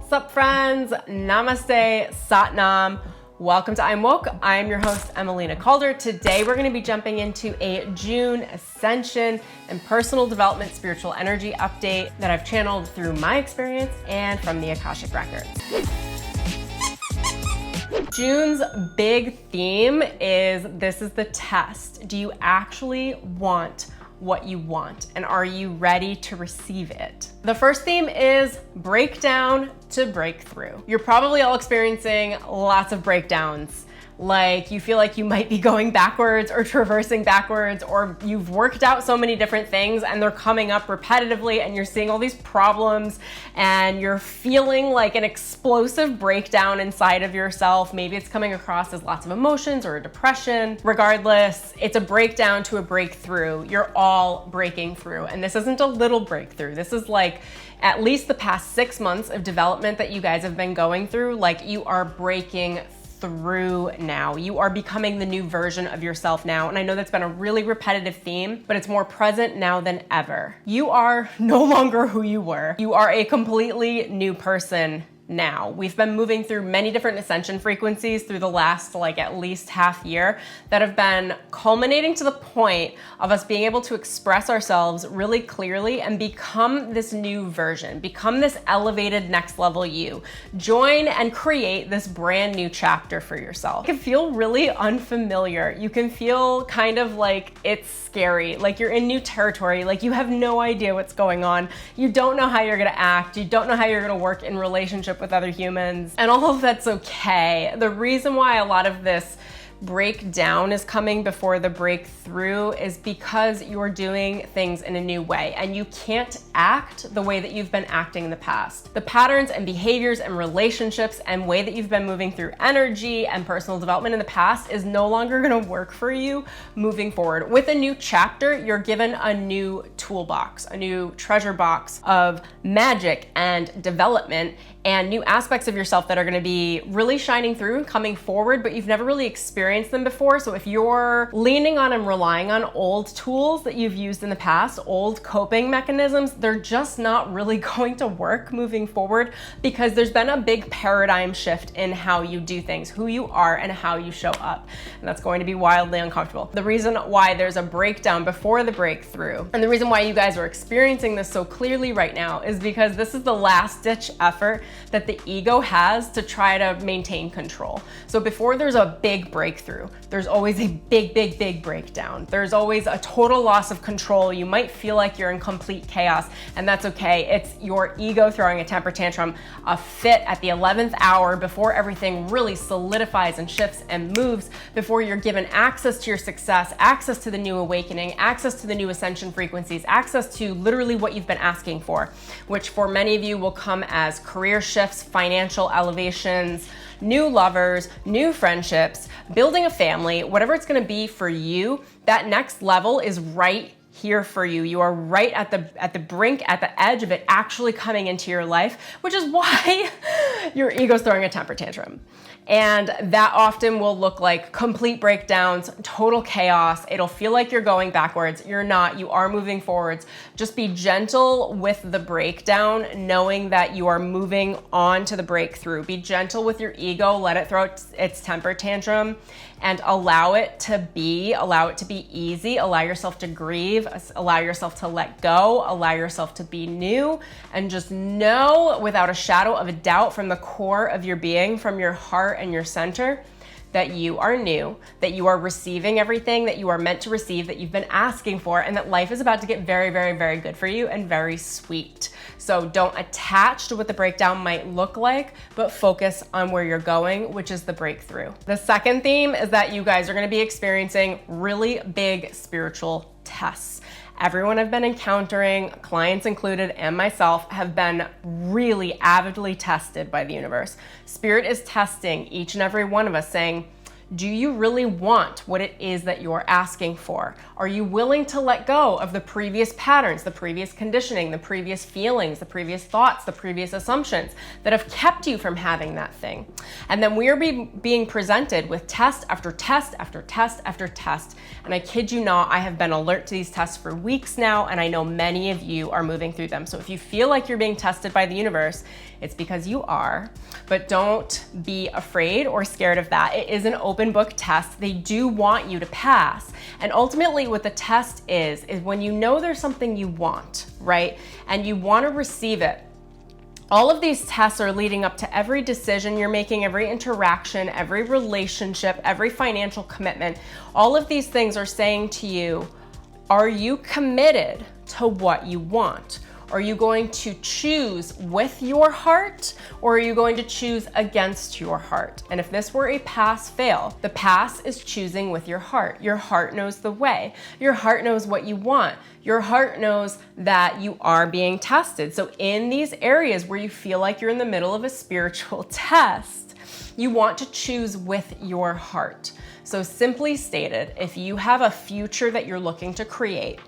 Sup friends, namaste, satnam. Welcome to IamWoke. I'm your host, Emelina Calder. Today we're gonna be jumping into a June ascension and personal development spiritual energy update that I've channeled through my experience and from the Akashic records. June's big theme is this is the test. Do you actually want what you want? And are you ready to receive it? The first theme is breakdown to breakthrough. You're probably all experiencing lots of breakdowns. Like you feel like you might be going backwards or traversing backwards, or you've worked out so many different things and they're coming up repetitively and you're seeing all these problems and you're feeling like an explosive breakdown inside of yourself. Maybe it's coming across as lots of emotions or a depression. Regardless, it's a breakdown to a breakthrough. You're all breaking through. And this isn't a little breakthrough. This is like at least the past 6 months of development that you guys have been going through. Like you are breaking through now. You are becoming the new version of yourself now. And I know that's been a really repetitive theme, but it's more present now than ever. You are no longer who you were. You are a completely new person now. We've been moving through many different ascension frequencies through the last at least half year that have been culminating to the point of us being able to express ourselves really clearly and become this new version, become this elevated next level you. Join and create this brand new chapter for yourself. It can feel really unfamiliar. You can feel kind of like it's scary, like you're in new territory, like you have no idea what's going on. You don't know how you're gonna act. You don't know how you're gonna work in relationship with other humans, and all of that's okay. The reason why a lot of this breakdown is coming before the breakthrough is because you're doing things in a new way and you can't act the way that you've been acting in the past. The patterns and behaviors and relationships and way that you've been moving through energy and personal development in the past is no longer going to work for you moving forward. With a new chapter, you're given a new toolbox, a new treasure box of magic and development and new aspects of yourself that are going to be really shining through and coming forward, but you've never really experienced them before. So if you're leaning on and relying on old tools that you've used in the past, old coping mechanisms, they're just not really going to work moving forward because there's been a big paradigm shift in how you do things, who you are and how you show up. And that's going to be wildly uncomfortable. The reason why there's a breakdown before the breakthrough and the reason why you guys are experiencing this so clearly right now is because this is the last ditch effort that the ego has to try to maintain control. So before there's a big breakthrough, there's always a big breakdown. There's always a total loss of control. You might feel like you're in complete chaos, and that's okay. It's your ego throwing a temper tantrum, a fit at the 11th hour before everything really solidifies and shifts and moves, before you're given access to your success, access to the new awakening, access to the new ascension frequencies, access to literally what you've been asking for, which for many of you will come as career shifts, financial elevations, new lovers, new friendships, building a family, whatever it's gonna be for you, that next level is right here for you. You are right at the brink, at the edge of it actually coming into your life, which is why your ego's throwing a temper tantrum. And that often will look like complete breakdowns, total chaos. It'll feel like you're going backwards. You're not, you are moving forwards. Just be gentle with the breakdown, knowing that you are moving on to the breakthrough. Be gentle with your ego, let it throw its temper tantrum and allow it to be easy, allow yourself to grieve, allow yourself to let go, allow yourself to be new, and just know without a shadow of a doubt from the core of your being, from your heart and your center, that you are new, that you are receiving everything that you are meant to receive, that you've been asking for, and that life is about to get very good for you and very sweet. So don't attach to what the breakdown might look like, but focus on where you're going, which is the breakthrough. The second theme is that you guys are going to be experiencing really big spiritual tests. Everyone I've been encountering, clients included, and myself, have been really avidly tested by the universe. Spirit is testing each and every one of us, saying, Do you really want what it is that you're asking for? Are you willing to let go of the previous patterns, the previous conditioning, the previous feelings, the previous thoughts, the previous assumptions that have kept you from having that thing? And then we are being presented with test after test after test after test. And I kid you not, I have been alert to these tests for weeks now, and I know many of you are moving through them. So if you feel like you're being tested by the universe, It's because you are, but don't be afraid or scared of that. It is an open book test. They do want you to pass. And ultimately what the test is when you know there's something you want, right? And you want to receive it. All of these tests are leading up to every decision you're making, every interaction, every relationship, every financial commitment. All of these things are saying to you, are you committed to what you want? Are you going to choose with your heart, or are you going to choose against your heart? And if this were a pass-fail, the pass is choosing with your heart. Your heart knows the way. Your heart knows what you want. Your heart knows that you are being tested. So in these areas where you feel like you're in the middle of a spiritual test, you want to choose with your heart. So simply stated, if you have a future that you're looking to create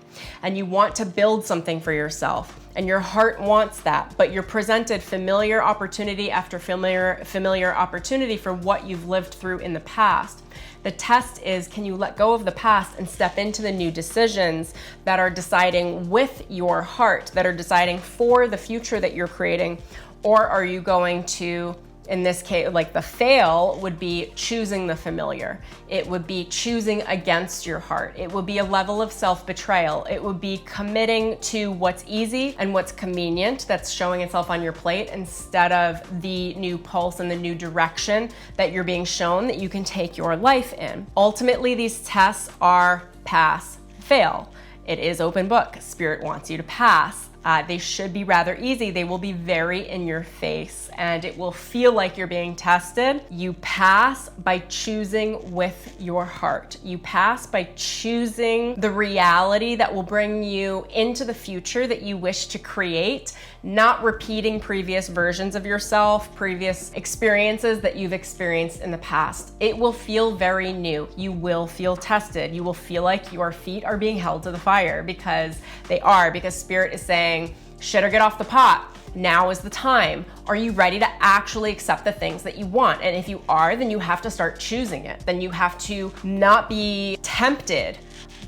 and you want to build something for yourself and your heart wants that, but you're presented familiar opportunity after familiar opportunity for what you've lived through in the past, the test is, can you let go of the past and step into the new decisions that are deciding with your heart, that are deciding for the future that you're creating? Or are you going to, in this case, like the fail would be choosing the familiar. It would be choosing against your heart. It would be a level of self-betrayal. It would be committing to what's easy and what's convenient that's showing itself on your plate instead of the new pulse and the new direction that you're being shown that you can take your life in. Ultimately, these tests are pass, fail. It is open book. Spirit wants you to pass. They should be rather easy. They will be very in your face and it will feel like you're being tested. You pass by choosing with your heart. You pass by choosing the reality that will bring you into the future that you wish to create, not repeating previous versions of yourself, previous experiences that you've experienced in the past. It will feel very new. You will feel tested. You will feel like your feet are being held to the fire because they are, because Spirit is saying, shit or get off the pot. Now is the time. Are you ready to actually accept the things that you want? And if you are, then you have to start choosing it. Then you have to not be tempted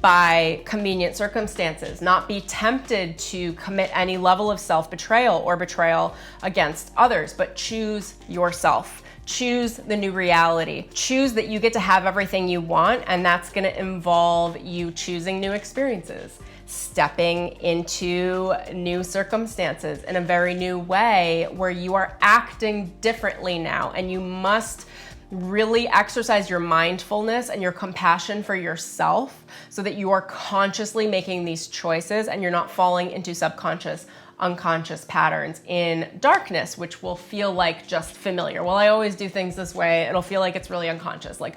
by convenient circumstances, not be tempted to commit any level of self-betrayal or betrayal against others, but choose yourself. Choose the new reality. Choose that you get to have everything you want, and that's gonna involve you choosing new experiences, stepping into new circumstances in a very new way where you are acting differently now, and you must really exercise your mindfulness and your compassion for yourself so that you are consciously making these choices and you're not falling into subconscious, unconscious patterns in darkness, which will feel like just familiar. Well, I always do things this way. It'll feel like it's really unconscious. Like,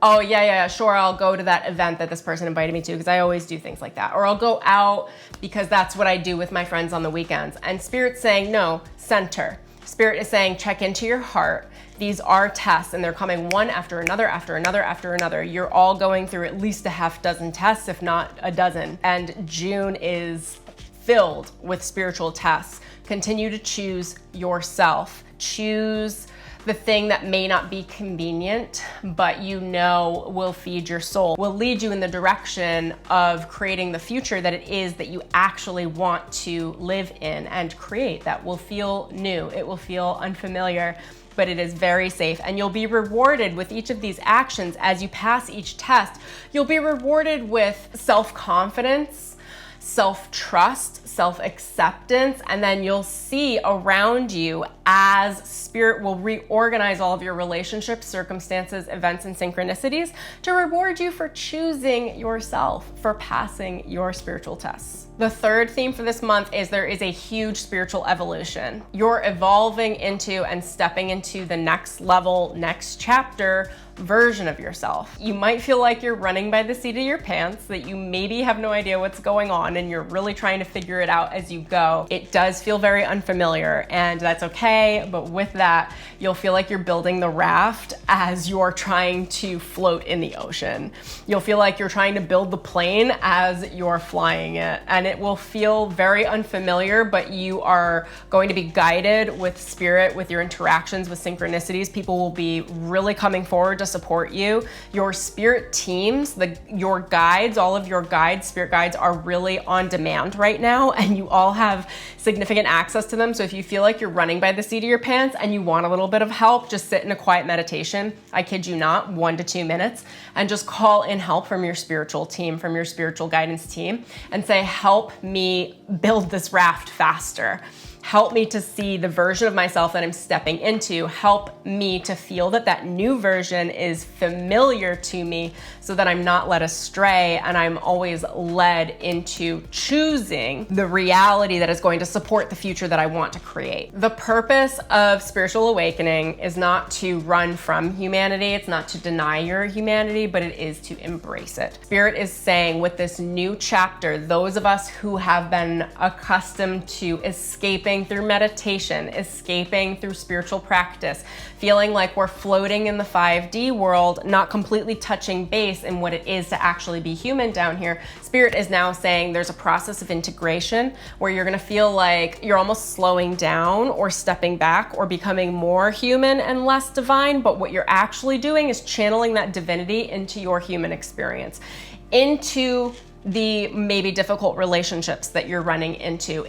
oh yeah, sure, I'll go to that event that this person invited me to because I always do things like that. Or I'll go out because that's what I do with my friends on the weekends. And Spirit's saying, no, center. Spirit is saying, check into your heart. These are tests and they're coming one after another, after another, after another. You're all going through at least a half dozen tests, if not a dozen. And June is filled with spiritual tests. Continue to choose yourself. Choose the thing that may not be convenient, but you know will feed your soul, will lead you in the direction of creating the future that it is that you actually want to live in and create. That will feel new, it will feel unfamiliar, but it is very safe. And you'll be rewarded with each of these actions as you pass each test. You'll be rewarded with self-confidence, self-trust, self-acceptance, and then you'll see around you as Spirit will reorganize all of your relationships, circumstances, events, and synchronicities to reward you for choosing yourself, for passing your spiritual tests. The third theme for this month is there is a huge spiritual evolution. You're evolving into and stepping into the next level, next chapter version of yourself. You might feel like you're running by the seat of your pants, that you maybe have no idea what's going on and you're really trying to figure it out as you go. It does feel very unfamiliar, and that's okay, but with that, you'll feel like you're building the raft as you're trying to float in the ocean. You'll feel like you're trying to build the plane as you're flying it, and it will feel very unfamiliar, but you are going to be guided with Spirit, with your interactions, with synchronicities. People will be really coming forward to support you. Your spirit teams, your guides, all of your guides, spirit guides are really on demand right now, and you all have significant access to them. So if you feel like you're running by the seat of your pants and you want a little bit of help, just sit in a quiet meditation. I kid you not, 1 to 2 minutes, and just call in help from your spiritual team, from your spiritual guidance team, and say, help me build this raft faster. Help me to see the version of myself that I'm stepping into. Help me to feel that that new version is familiar to me so that I'm not led astray and I'm always led into choosing the reality that is going to support the future that I want to create. The purpose of spiritual awakening is not to run from humanity. It's not to deny your humanity, but it is to embrace it. Spirit is saying with this new chapter, those of us who have been accustomed to escaping through meditation, escaping through spiritual practice, feeling like we're floating in the 5D world, not completely touching base in what it is to actually be human down here. Spirit is now saying there's a process of integration where you're gonna feel like you're almost slowing down or stepping back or becoming more human and less divine, but what you're actually doing is channeling that divinity into your human experience, into the maybe difficult relationships that you're running into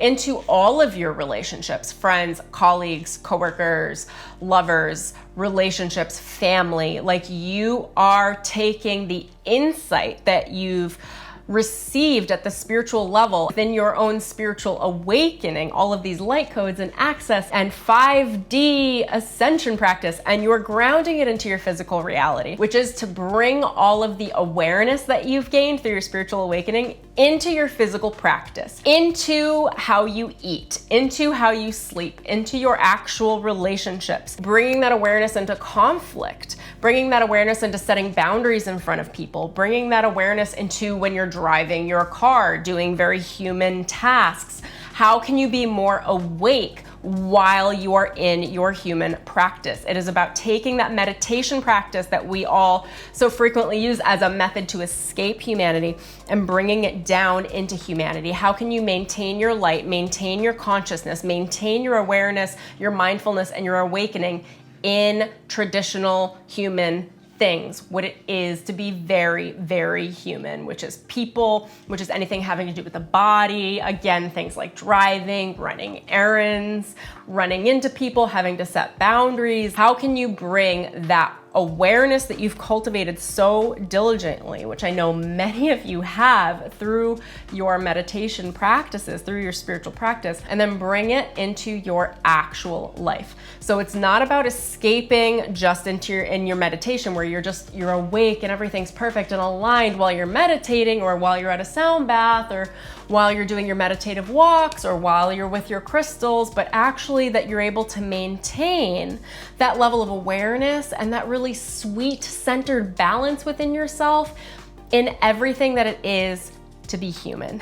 all of your relationships, friends, colleagues, coworkers, lovers, relationships, family. Like, you are taking the insight that you've received at the spiritual level within your own spiritual awakening, all of these light codes and access and 5D ascension practice, and you're grounding it into your physical reality, which is to bring all of the awareness that you've gained through your spiritual awakening into your physical practice, into how you eat, into how you sleep, into your actual relationships, bringing that awareness into conflict, bringing that awareness into setting boundaries in front of people, bringing that awareness into when you're driving your car, doing very human tasks. How can you be more awake while you are in your human practice? It is about taking that meditation practice that we all so frequently use as a method to escape humanity and bringing it down into humanity. How can you maintain your light, maintain your consciousness, maintain your awareness, your mindfulness, and your awakening in traditional human things, what it is to be very, very human, which is people, which is anything having to do with the body. Again, things like driving, running errands, running into people, having to set boundaries. How can you bring that awareness that you've cultivated so diligently, which I know many of you have through your meditation practices, through your spiritual practice, and then bring it into your actual life? So it's not about escaping just into your meditation where you're awake and everything's perfect and aligned while you're meditating, or while you're at a sound bath, or while you're doing your meditative walks, or while you're with your crystals, but actually that you're able to maintain that level of awareness and that really sweet centered balance within yourself in everything that it is to be human.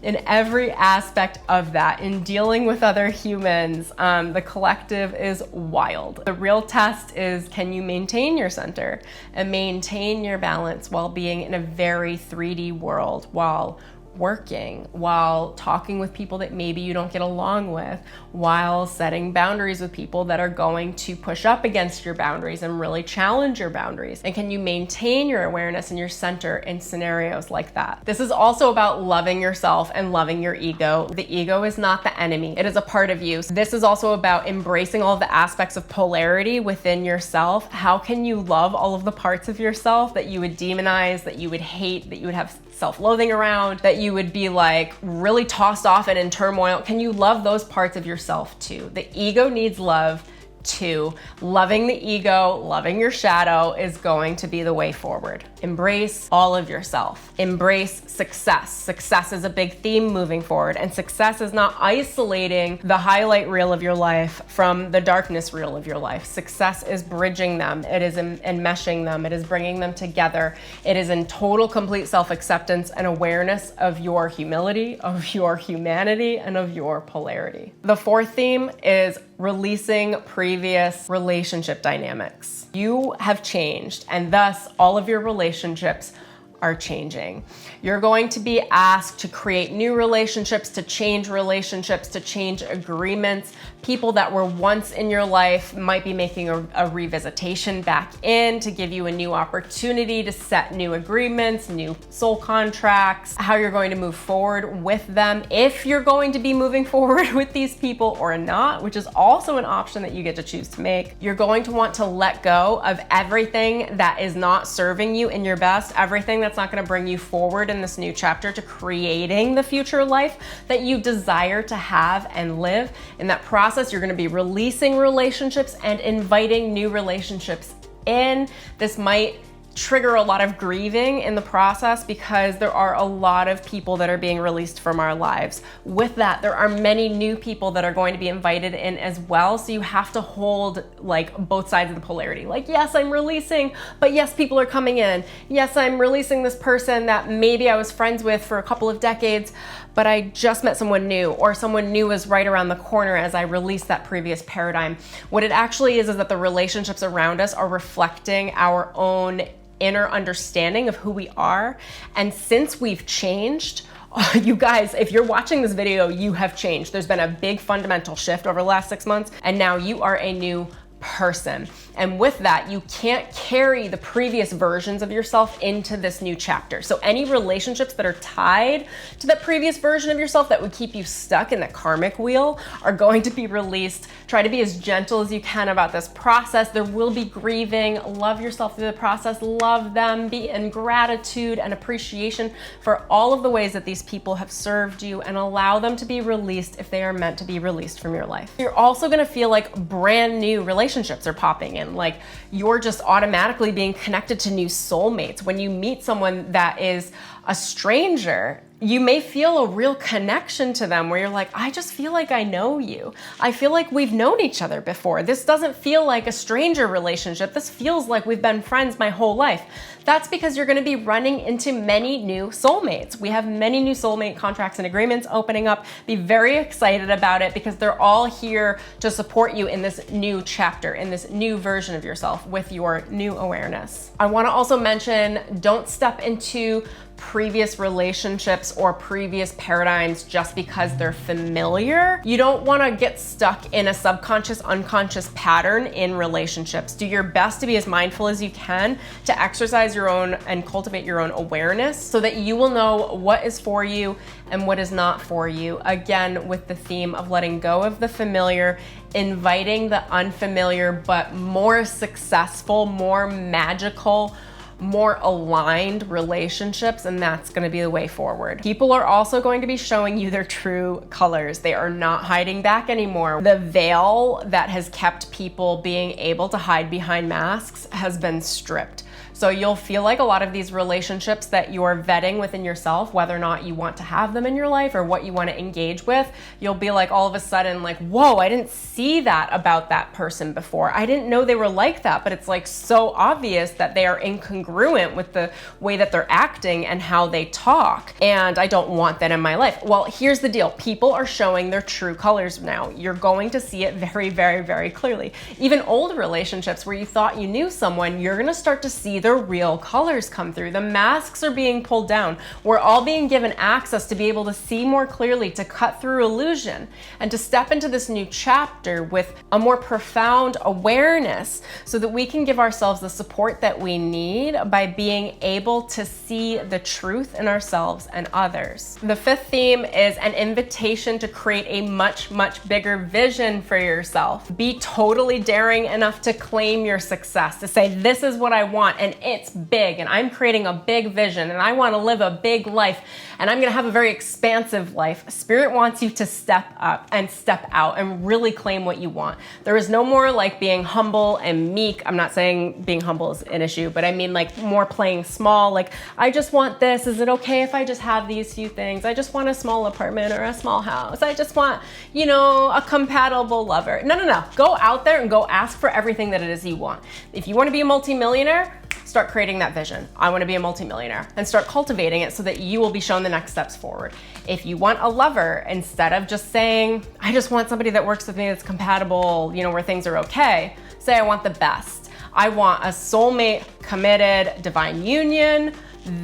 In every aspect of that, in dealing with other humans, the collective is wild. The real test is, can you maintain your center and maintain your balance while being in a very 3D world, while working, while talking with people that maybe you don't get along with, while setting boundaries with people that are going to push up against your boundaries and really challenge your boundaries? And can you maintain your awareness and your center in scenarios like that? This is also about loving yourself and loving your ego. The ego is not the enemy. It is a part of you. This is also about embracing all of the aspects of polarity within yourself. How can you love all of the parts of yourself that you would demonize, that you would hate, that you would have self-loathing around, that you would be like really tossed off and in turmoil? Can you love those parts of yourself too? The ego needs love too. Loving the ego, loving your shadow is going to be the way forward. Embrace all of yourself. Embrace success. Success is a big theme moving forward, and success is not isolating the highlight reel of your life from the darkness reel of your life. Success is bridging them. It is enmeshing them. It is bringing them together. It is in total, complete self-acceptance and awareness of your humility, of your humanity, and of your polarity. The fourth theme is releasing previous relationship dynamics. You have changed, and thus all of your relationships are changing. You're going to be asked to create new relationships, to change agreements. People that were once in your life might be making a revisitation back in to give you a new opportunity to set new agreements, new soul contracts, how you're going to move forward with them, if you're going to be moving forward with these people or not, which is also an option that you get to choose to make. You're going to want to let go of everything that is not serving you in your best, everything that's not going to bring you forward in this new chapter to creating the future life that you desire to have and live. In that process, you're going to be releasing relationships and inviting new relationships in. This might trigger a lot of grieving in the process because there are a lot of people that are being released from our lives. With that, there are many new people that are going to be invited in as well. So you have to hold like both sides of the polarity. Like, yes, I'm releasing, but yes, people are coming in. Yes, I'm releasing this person that maybe I was friends with for a couple of decades, but I just met someone new, or someone new is right around the corner as I release that previous paradigm. What it actually is that the relationships around us are reflecting our own inner understanding of who we are. And since we've changed, you guys, if you're watching this video, you have changed. There's been a big fundamental shift over the last 6 months, and now you are a new person. And with that, you can't carry the previous versions of yourself into this new chapter. So any relationships that are tied to that previous version of yourself that would keep you stuck in the karmic wheel are going to be released. Try to be as gentle as you can about this process. There will be grieving. Love yourself through the process. Love them. Be in gratitude and appreciation for all of the ways that these people have served you, and allow them to be released if they are meant to be released from your life. You're also going to feel like brand new relationships are popping in. Like you're just automatically being connected to new soulmates. When you meet someone that is a stranger, you may feel a real connection to them where you're like, I just feel like I know you. I feel like we've known each other before. This doesn't feel like a stranger relationship. This feels like we've been friends my whole life. That's because you're going to be running into many new soulmates. We have many new soulmate contracts and agreements opening up. Be very excited about it because they're all here to support you in this new chapter, in this new version of yourself with your new awareness. I want to also mention, don't step into previous relationships or previous paradigms just because they're familiar. You don't want to get stuck in a subconscious, unconscious pattern in relationships. Do your best to be as mindful as you can, to exercise your own and cultivate your own awareness so that you will know what is for you and what is not for you. Again, with the theme of letting go of the familiar, inviting the unfamiliar, but more successful, more magical, more aligned relationships, and that's going to be the way forward. People are also going to be showing you their true colors. They are not hiding back anymore. The veil that has kept people being able to hide behind masks has been stripped. So you'll feel like a lot of these relationships that you're vetting within yourself, whether or not you want to have them in your life or what you want to engage with, you'll be like all of a sudden like, whoa, I didn't see that about that person before. I didn't know they were like that, but it's like so obvious that they are incongruent with the way that they're acting and how they talk. And I don't want that in my life. Well, here's the deal. People are showing their true colors now. You're going to see it very, very, very clearly. Even old relationships where you thought you knew someone, you're going to start to see their real colors come through. The masks are being pulled down. We're all being given access to be able to see more clearly, to cut through illusion, and to step into this new chapter with a more profound awareness so that we can give ourselves the support that we need by being able to see the truth in ourselves and others. The fifth theme is an invitation to create a much, much bigger vision for yourself. Be totally daring enough to claim your success, to say, this is what I want, and it's big, and I'm creating a big vision, and I want to live a big life, and I'm going to have a very expansive life. Spirit wants you to step up and step out and really claim what you want. There is no more like being humble and meek. I'm not saying being humble is an issue, but I mean like more playing small. Like, I just want this. Is it okay if I just have these few things? I just want a small apartment or a small house. I just want, a compatible lover. No. Go out there and go ask for everything that it is you want. If you want to be a multimillionaire, start creating that vision. I want to be a multimillionaire, and start cultivating it so that you will be shown the next steps forward. If you want a lover, instead of just saying, I just want somebody that works with me that's compatible, where things are okay, say I want the best. I want a soulmate, committed, divine union,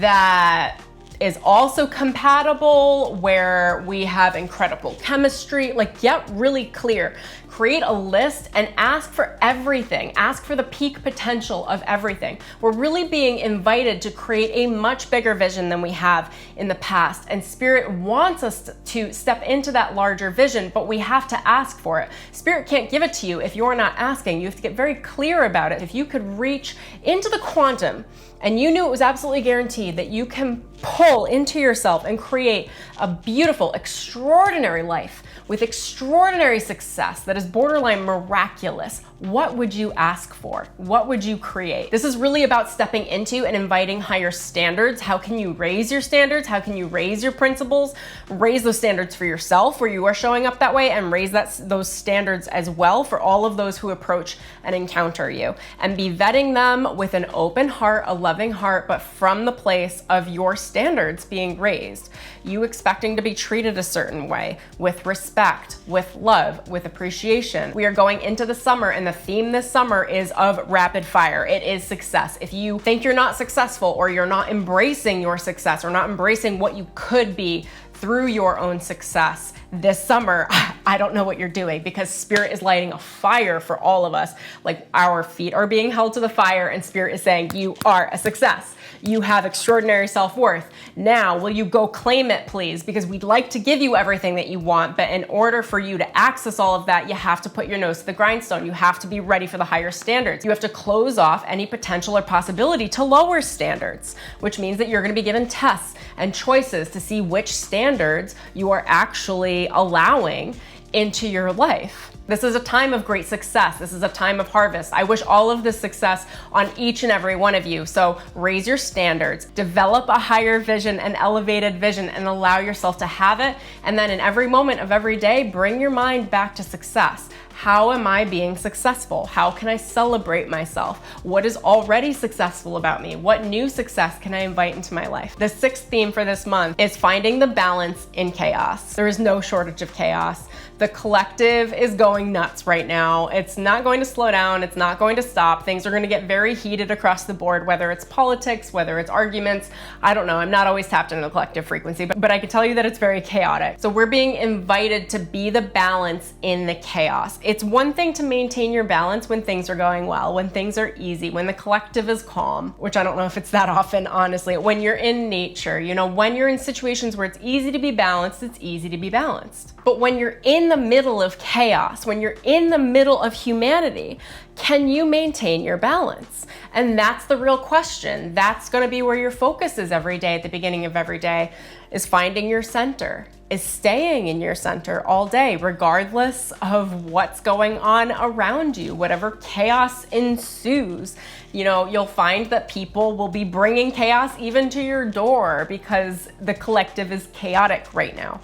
that is also compatible, where we have incredible chemistry. Like, get really clear. Create a list and ask for everything. Ask for the peak potential of everything. We're really being invited to create a much bigger vision than we have in the past. And Spirit wants us to step into that larger vision, but we have to ask for it. Spirit can't give it to you if you're not asking. You have to get very clear about it. If you could reach into the quantum and you knew it was absolutely guaranteed that you can pull into yourself and create a beautiful, extraordinary life with extraordinary success that is borderline miraculous, what would you ask for? What would you create? This is really about stepping into and inviting higher standards. How can you raise your standards? How can you raise your principles? Raise those standards for yourself where you are showing up that way, and raise those standards as well for all of those who approach and encounter you. And be vetting them with an open heart, a loving heart, but from the place of your standards being raised. You expecting to be treated a certain way, with respect, with love, with appreciation. We are going into the summer, and the theme this summer is of rapid fire. It is success. If you think you're not successful, or you're not embracing your success, or not embracing what you could be through your own success this summer, I don't know what you're doing, because Spirit is lighting a fire for all of us. Like, our feet are being held to the fire, and Spirit is saying, you are a success. You have extraordinary self-worth. Now, will you go claim it, please? Because we'd like to give you everything that you want, but in order for you to access all of that, you have to put your nose to the grindstone. You have to be ready for the higher standards. You have to close off any potential or possibility to lower standards, which means that you're going to be given tests and choices to see which standards you are actually allowing into your life. This is a time of great success. This is a time of harvest. I wish all of this success on each and every one of you. So raise your standards, develop a higher vision, an elevated vision, and allow yourself to have it. And then in every moment of every day, bring your mind back to success. How am I being successful? How can I celebrate myself? What is already successful about me? What new success can I invite into my life? The sixth theme for this month is finding the balance in chaos. There is no shortage of chaos. The collective is going nuts right now. It's not going to slow down. It's not going to stop. Things are going to get very heated across the board, whether it's politics, whether it's arguments. I don't know. I'm not always tapped into the collective frequency, but I can tell you that it's very chaotic. So we're being invited to be the balance in the chaos. It's one thing to maintain your balance when things are going well, when things are easy, when the collective is calm, which I don't know if it's that often, honestly. When you're in nature, when you're in situations where it's easy to be balanced, it's easy to be balanced. But when you're in the middle of chaos, when you're in the middle of humanity, can you maintain your balance? And that's the real question. That's going to be where your focus is every day, at the beginning of every day, is finding your center, is staying in your center all day, regardless of what's going on around you, whatever chaos ensues. You'll find that people will be bringing chaos even to your door because the collective is chaotic right now.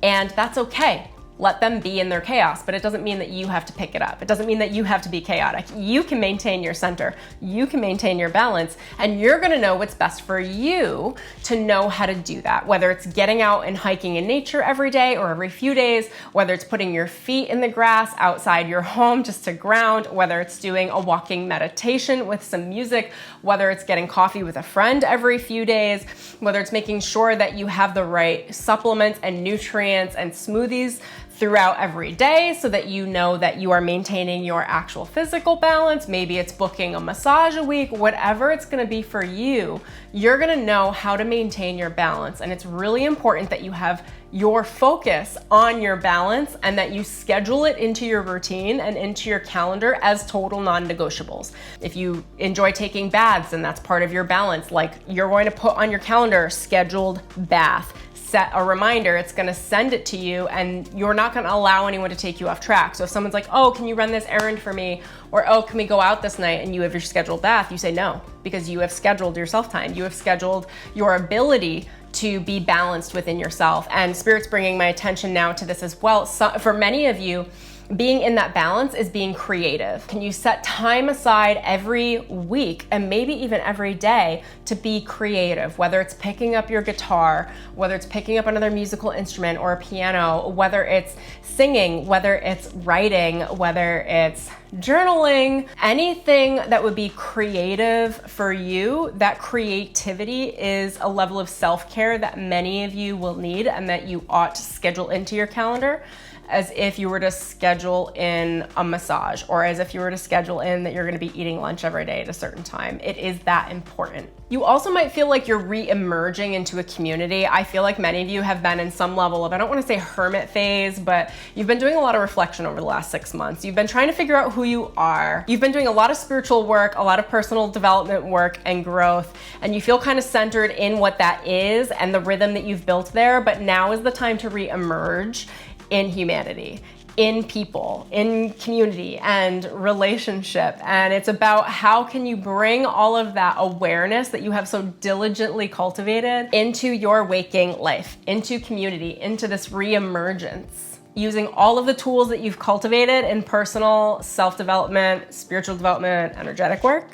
And that's okay. Let them be in their chaos, but it doesn't mean that you have to pick it up. It doesn't mean that you have to be chaotic. You can maintain your center. You can maintain your balance, and you're gonna know what's best for you to know how to do that. Whether it's getting out and hiking in nature every day or every few days, whether it's putting your feet in the grass outside your home just to ground, whether it's doing a walking meditation with some music, whether it's getting coffee with a friend every few days, whether it's making sure that you have the right supplements and nutrients and smoothies throughout every day so that you know that you are maintaining your actual physical balance. Maybe it's booking a massage a week, whatever it's gonna be for you, you're gonna know how to maintain your balance. And it's really important that you have your focus on your balance and that you schedule it into your routine and into your calendar as total non-negotiables. If you enjoy taking baths and that's part of your balance, like you're going to put on your calendar scheduled bath. Set a reminder, it's gonna send it to you, and you're not gonna allow anyone to take you off track. So if someone's like, oh, can you run this errand for me? Or, oh, can we go out this night? And you have your scheduled bath, you say no, because you have scheduled your self-time. You have scheduled your ability to be balanced within yourself. And Spirit's bringing my attention now to this as well. So for many of you, being in that balance is being creative. Can you set time aside every week and maybe even every day to be creative? Whether it's picking up your guitar, whether it's picking up another musical instrument or a piano, whether it's singing, whether it's writing, whether it's journaling, anything that would be creative for you. That creativity is a level of self-care that many of you will need and that you ought to schedule into your calendar, as if you were to schedule in a massage, or as if you were to schedule in that you're gonna be eating lunch every day at a certain time. It is that important. You also might feel like you're re-emerging into a community. I feel like many of you have been in some level of, I don't wanna say hermit phase, but you've been doing a lot of reflection over the last 6 months. You've been trying to figure out who you are. You've been doing a lot of spiritual work, a lot of personal development work and growth, and you feel kind of centered in what that is and the rhythm that you've built there, but now is the time to re-emerge in humanity, in people, in community and relationship. And it's about how can you bring all of that awareness that you have so diligently cultivated into your waking life, into community, into this re-emergence, using all of the tools that you've cultivated in personal self-development, spiritual development, energetic work,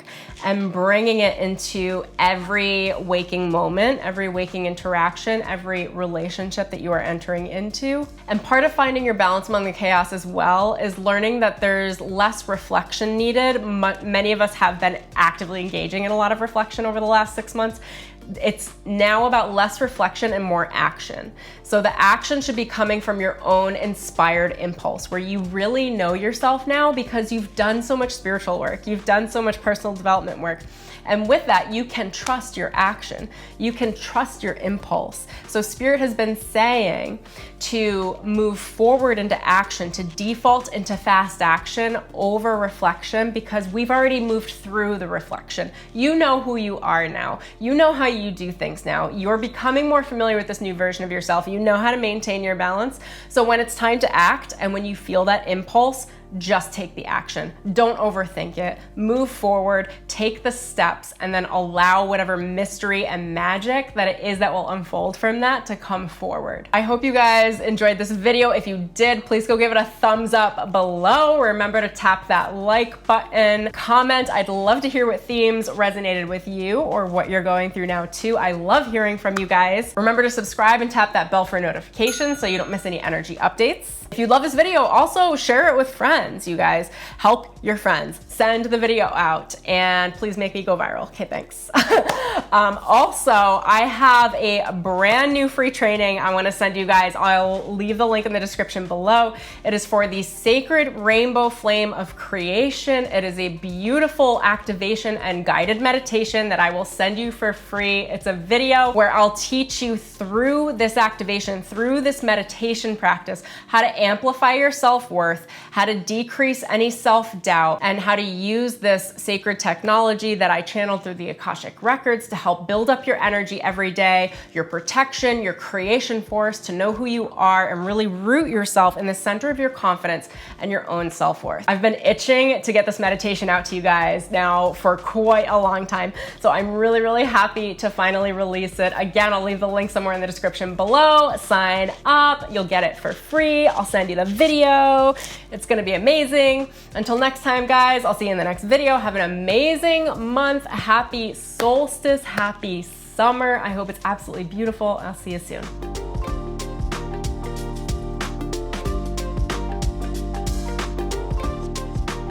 and bringing it into every waking moment, every waking interaction, every relationship that you are entering into. And part of finding your balance among the chaos as well is learning that there's less reflection needed. Many of us have been actively engaging in a lot of reflection over the last 6 months. It's now about less reflection and more action. So the action should be coming from your own inspired impulse, where you really know yourself now because you've done so much spiritual work, you've done so much personal development work. And with that, you can trust your action. You can trust your impulse. So Spirit has been saying to move forward into action, to default into fast action over reflection, because we've already moved through the reflection. You know who you are now. You know how you do things now. You're becoming more familiar with this new version of yourself. You know how to maintain your balance. So when it's time to act and when you feel that impulse, just take the action. Don't overthink it. Move forward, take the steps, and then allow whatever mystery and magic that it is that will unfold from that to come forward. I hope you guys enjoyed this video. If you did, please go give it a thumbs up below. Remember to tap that like button, comment. I'd love to hear what themes resonated with you or what you're going through now too. I love hearing from you guys. Remember to subscribe and tap that bell for notifications so you don't miss any energy updates. If you love this video, also share it with friends, you guys. Help your friends. Send the video out and please make me go viral. Okay, thanks. Also, I have a brand new free training I want to send you guys. I'll leave the link in the description below. It is for the Sacred Rainbow Flame of Creation. It is a beautiful activation and guided meditation that I will send you for free. It's a video where I'll teach you through this activation, through this meditation practice, how to amplify your self-worth, how to decrease any self-doubt, and how to use this sacred technology that I channeled through the Akashic records to help build up your energy every day, your protection, your creation force, to know who you are and really root yourself in the center of your confidence and your own self-worth. I've been itching to get this meditation out to you guys now for quite a long time, so I'm really, really happy to finally release it. Again, I'll leave the link somewhere in the description below. Sign up, you'll get it for free. I'll send you the video. It's gonna be amazing. Until next time, guys, I'll see you in the next video. Have an amazing month. Happy solstice, happy summer. I hope it's absolutely beautiful. I'll see you soon.